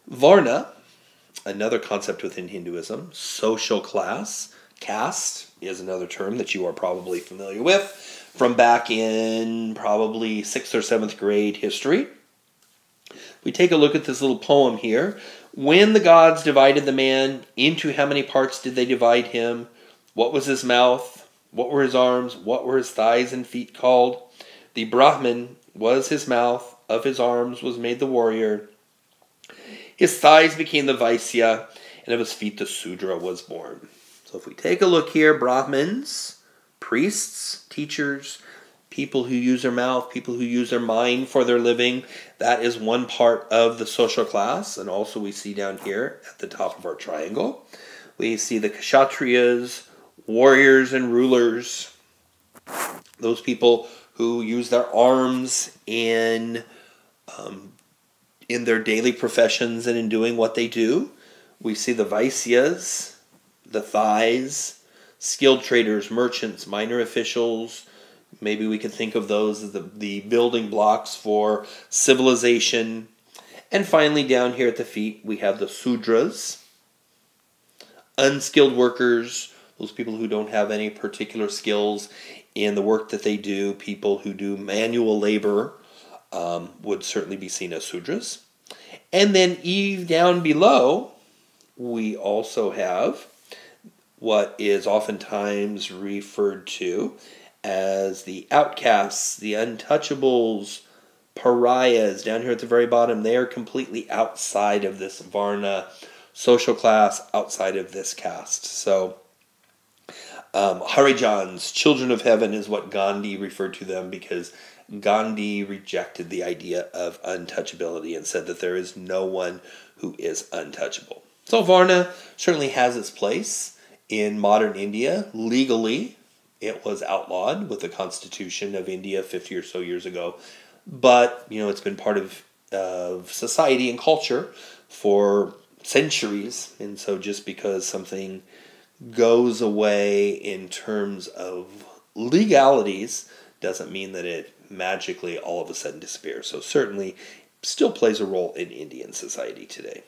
Varna, another concept within Hinduism, social class, caste is another term that you are probably familiar with from back in probably 6th or 7th grade history. We take a look at this little poem here. When the gods divided the man, into how many parts did they divide him? What was his mouth? What were his arms? What were his thighs and feet called? The Brahman was his mouth, of his arms was made the warrior. His thighs became the Vaisya, and of his feet the Sudra was born. So if we take a look here, Brahmins, priests, teachers, people who use their mouth, people who use their mind for their living, that is one part of the social class. And also we see down here at the top of our triangle, we see the Kshatriyas, warriors and rulers, those people who use their arms in their daily professions and in doing what they do. We see the Vaisyas, the thighs, skilled traders, merchants, minor officials. Maybe we could think of those as the building blocks for civilization. And finally, down here at the feet, we have the Sudras, unskilled workers, those people who don't have any particular skills in the work that they do. People who do manual labor would certainly be seen as Sudras. And then down below, we also have what is oftentimes referred to as the outcasts, the untouchables, pariahs. Down here at the very bottom, they are completely outside of this Varna social class, outside of this caste. So Harijans, children of heaven, is what Gandhi referred to them, because Gandhi rejected the idea of untouchability and said that there is no one who is untouchable. So Varna certainly has its place in modern India. Legally, it was outlawed with the Constitution of India 50 or so years ago. But, it's been part of society and culture for centuries. And so just because something goes away in terms of legalities doesn't mean that it magically all of a sudden disappears. So certainly still plays a role in Indian society today.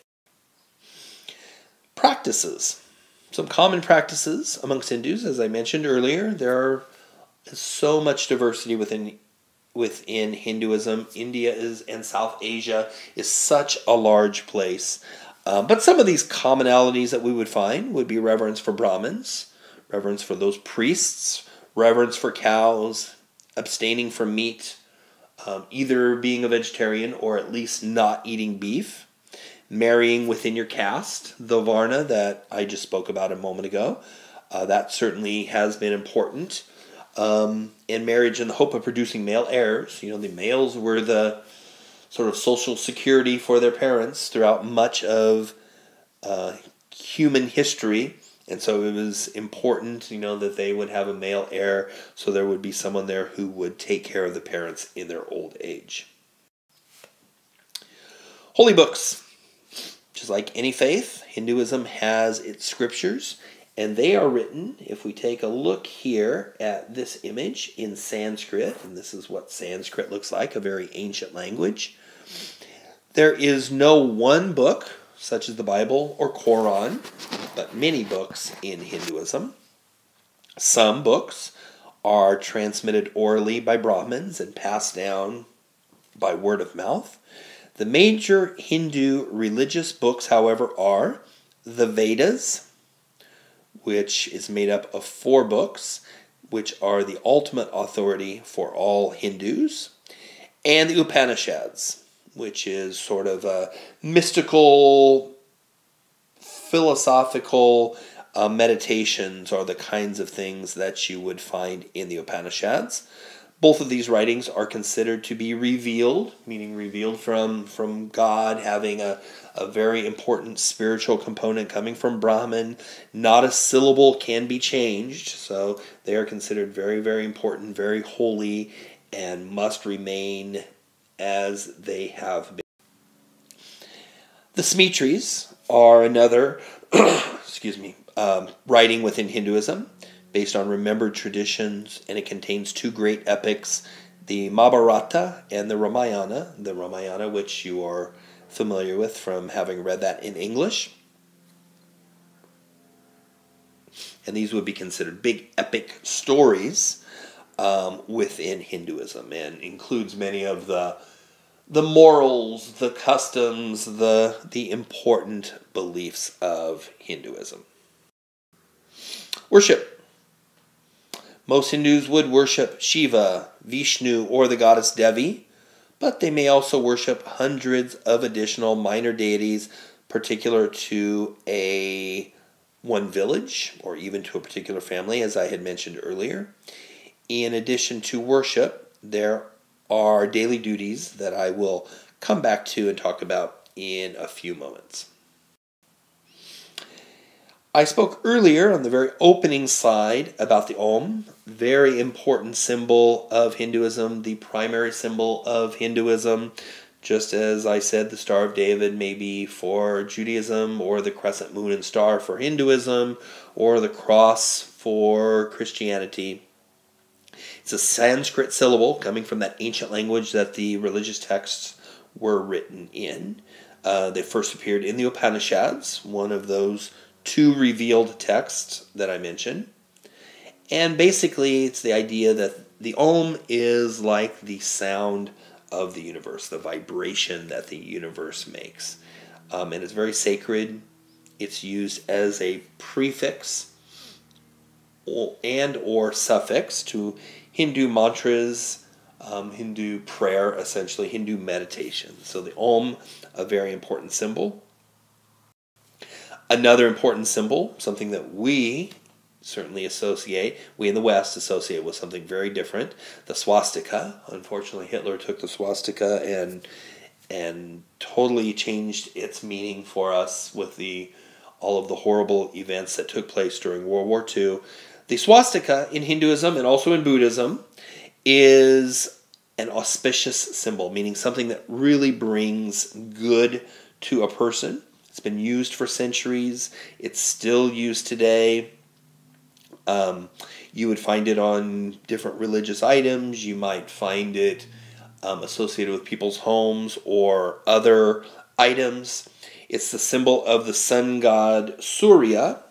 Practices. Some common practices amongst Hindus, as I mentioned earlier. There is so much diversity within Hinduism. India and South Asia is such a large place. But some of these commonalities that we would find would be reverence for Brahmins, reverence for those priests, reverence for cows, abstaining from meat, either being a vegetarian or at least not eating beef, marrying within your caste, the Varna that I just spoke about a moment ago. That certainly has been important. In marriage in the hope of producing male heirs. The males were the sort of social security for their parents throughout much of human history. And so it was important, that they would have a male heir, so there would be someone there who would take care of the parents in their old age. Holy books. Just like any faith, Hinduism has its scriptures, and they are written, if we take a look here at this image, in Sanskrit, and this is what Sanskrit looks like, a very ancient language. There is no one book, such as the Bible or Quran, but many books in Hinduism. Some books are transmitted orally by Brahmins and passed down by word of mouth. The major Hindu religious books, however, are the Vedas, which is made up of 4 books, which are the ultimate authority for all Hindus, and the Upanishads, which is sort of a mystical, philosophical meditations, are the kinds of things that you would find in the Upanishads. Both of these writings are considered to be revealed, meaning revealed from God, having a very important spiritual component coming from Brahman. Not a syllable can be changed, so they are considered very, very important, very holy, and must remain as they have been. The Smitris are another writing within Hinduism, based on remembered traditions, and it contains 2 great epics, the Mahabharata and the Ramayana, which you are familiar with from having read that in English. And these would be considered big epic stories within Hinduism, and includes many of the morals, the customs, the important beliefs of Hinduism. Worship. Most Hindus would worship Shiva, Vishnu, or the goddess Devi, but they may also worship hundreds of additional minor deities particular to one village or even to a particular family, as I had mentioned earlier. In addition to worship, there are daily duties that I will come back to and talk about in a few moments. I spoke earlier on the very opening slide about the Om, very important symbol of Hinduism, the primary symbol of Hinduism. Just as I said, the Star of David may be for Judaism, or the crescent moon and star for Hinduism, or the cross for Christianity. It's a Sanskrit syllable coming from that ancient language that the religious texts were written in. They first appeared in the Upanishads, one of those two revealed texts that I mentioned. And basically, it's the idea that the Om is like the sound of the universe, the vibration that the universe makes. And it's very sacred. It's used as a prefix and or suffix to Hindu mantras, Hindu prayer, essentially Hindu meditation. So the Om, a very important symbol. Another important symbol, something that we certainly associate, we in the West associate with something very different, the swastika. Unfortunately, Hitler took the swastika and totally changed its meaning for us with all of the horrible events that took place during World War II. The swastika in Hinduism and also in Buddhism is an auspicious symbol, meaning something that really brings good to a person. It's been used for centuries. It's still used today. You would find it on different religious items. You might find it associated with people's homes or other items. It's the symbol of the sun god Surya,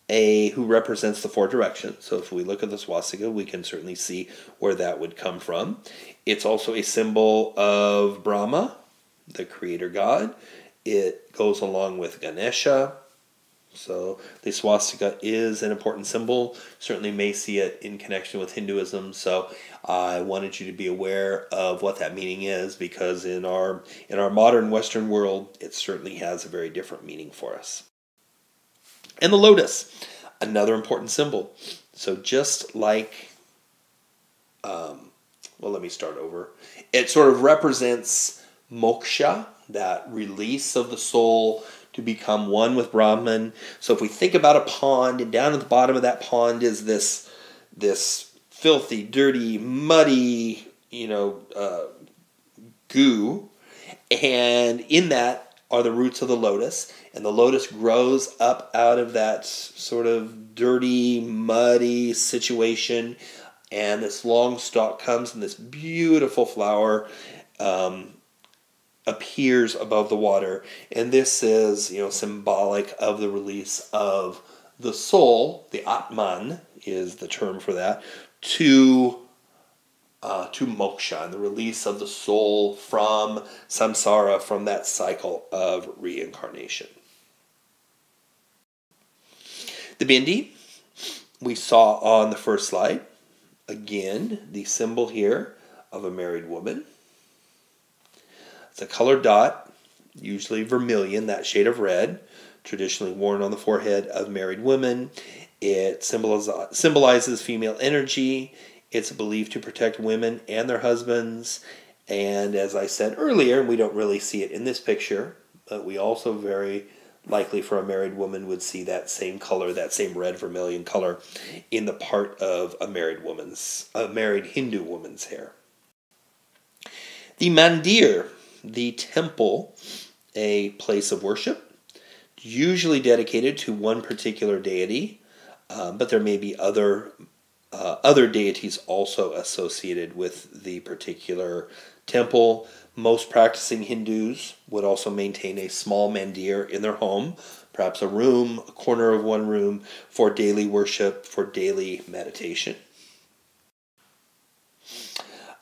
who represents the four directions. So if we look at the swastika, we can certainly see where that would come from. It's also a symbol of Brahma, the creator god. It goes along with Ganesha. So the swastika is an important symbol. Certainly may see it in connection with Hinduism. So I wanted you to be aware of what that meaning is, because in our modern Western world, it certainly has a very different meaning for us. And the lotus, another important symbol. So just like, let me start over. It sort of represents moksha, that release of the soul to become one with Brahman. So if we think about a pond, and down at the bottom of that pond is this filthy, dirty, muddy, goo, and in that are the roots of the lotus, and the lotus grows up out of that sort of dirty, muddy situation, and this long stalk comes, and this beautiful flower appears above the water, and this is symbolic of the release of the soul. The Atman is the term for that, to moksha, and the release of the soul from samsara, from that cycle of reincarnation. The bindi we saw on the first slide. Again, the symbol here of a married woman. It's a colored dot, usually vermilion, that shade of red, traditionally worn on the forehead of married women. It symbolizes female energy. It's believed to protect women and their husbands. And as I said earlier, we don't really see it in this picture, but we also very likely for a married woman would see that same color, that same red vermilion color in the part of a married Hindu woman's hair. The mandir, the temple, a place of worship, usually dedicated to one particular deity, but there may be other deities also associated with the particular temple. Most practicing Hindus would also maintain a small mandir in their home, perhaps a room, a corner of one room, for daily worship, for daily meditation.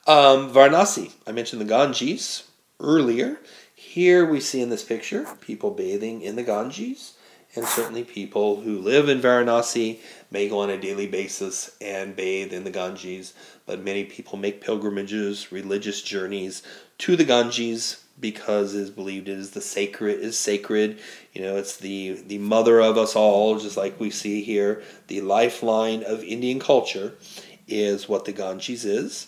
Varanasi, I mentioned the Ganges earlier. Here we see in this picture people bathing in the Ganges, and certainly people who live in Varanasi may go on a daily basis and bathe in the Ganges, but many people make pilgrimages, religious journeys to the Ganges because it is believed it is sacred. You know, it's the mother of us all, just like we see here. The lifeline of Indian culture is what the Ganges is.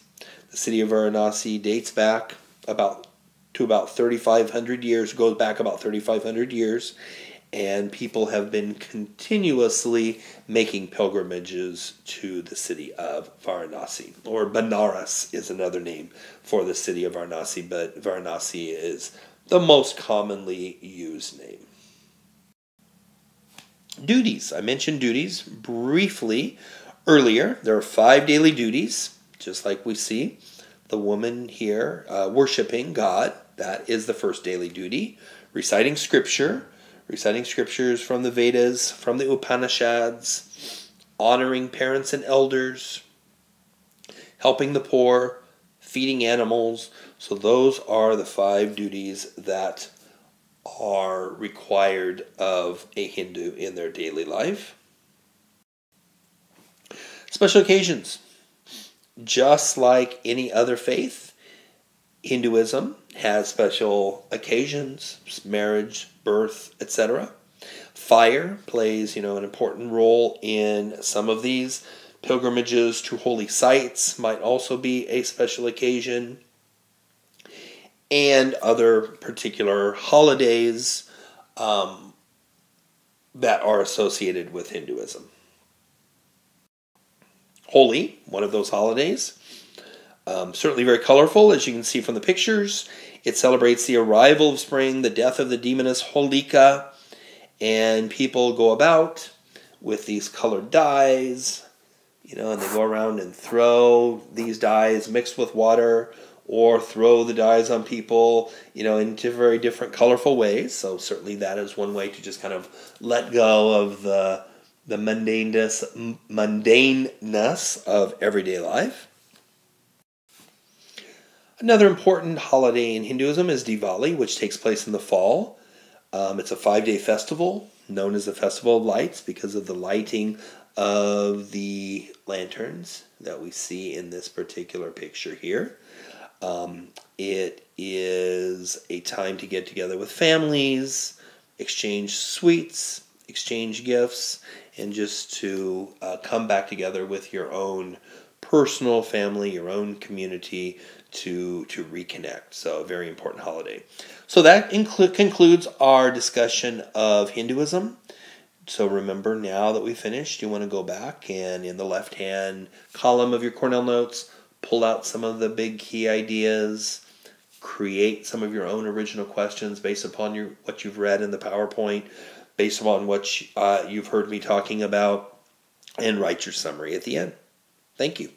The city of Varanasi dates back about 3,500 years, goes back about 3,500 years, and people have been continuously making pilgrimages to the city of Varanasi. Or Banaras is another name for the city of Varanasi, but Varanasi is the most commonly used name. Duties. I mentioned duties briefly earlier. There are 5 daily duties, just like we see the woman here worshiping God. That is the first daily duty. Reciting scriptures from the Vedas, from the Upanishads, honoring parents and elders, helping the poor, feeding animals. So those are the 5 duties that are required of a Hindu in their daily life. Special occasions. Just like any other faith, Hinduism has special occasions, marriage, birth, etc. Fire plays, an important role in some of these. Pilgrimages to holy sites might also be a special occasion. And other particular holidays that are associated with Hinduism. Holi, one of those holidays. Certainly very colorful, as you can see from the pictures. It celebrates the arrival of spring, the death of the demoness Holika, and people go about with these colored dyes, and they go around and throw these dyes mixed with water, or throw the dyes on people, into very different colorful ways. So certainly that is one way to just kind of let go of the mundaneness of everyday life. Another important holiday in Hinduism is Diwali, which takes place in the fall. It's a 5-day festival known as the Festival of Lights because of the lighting of the lanterns that we see in this particular picture here. It is a time to get together with families, exchange sweets, exchange gifts, and just to come back together with your own personal family, your own community to reconnect. So a very important holiday. So that concludes our discussion of Hinduism. So remember, now that we finished, you want to go back and in the left-hand column of your Cornell notes, pull out some of the big key ideas, create some of your own original questions based upon what you've read in the PowerPoint, based upon what you've heard me talking about, and write your summary at the end. Thank you.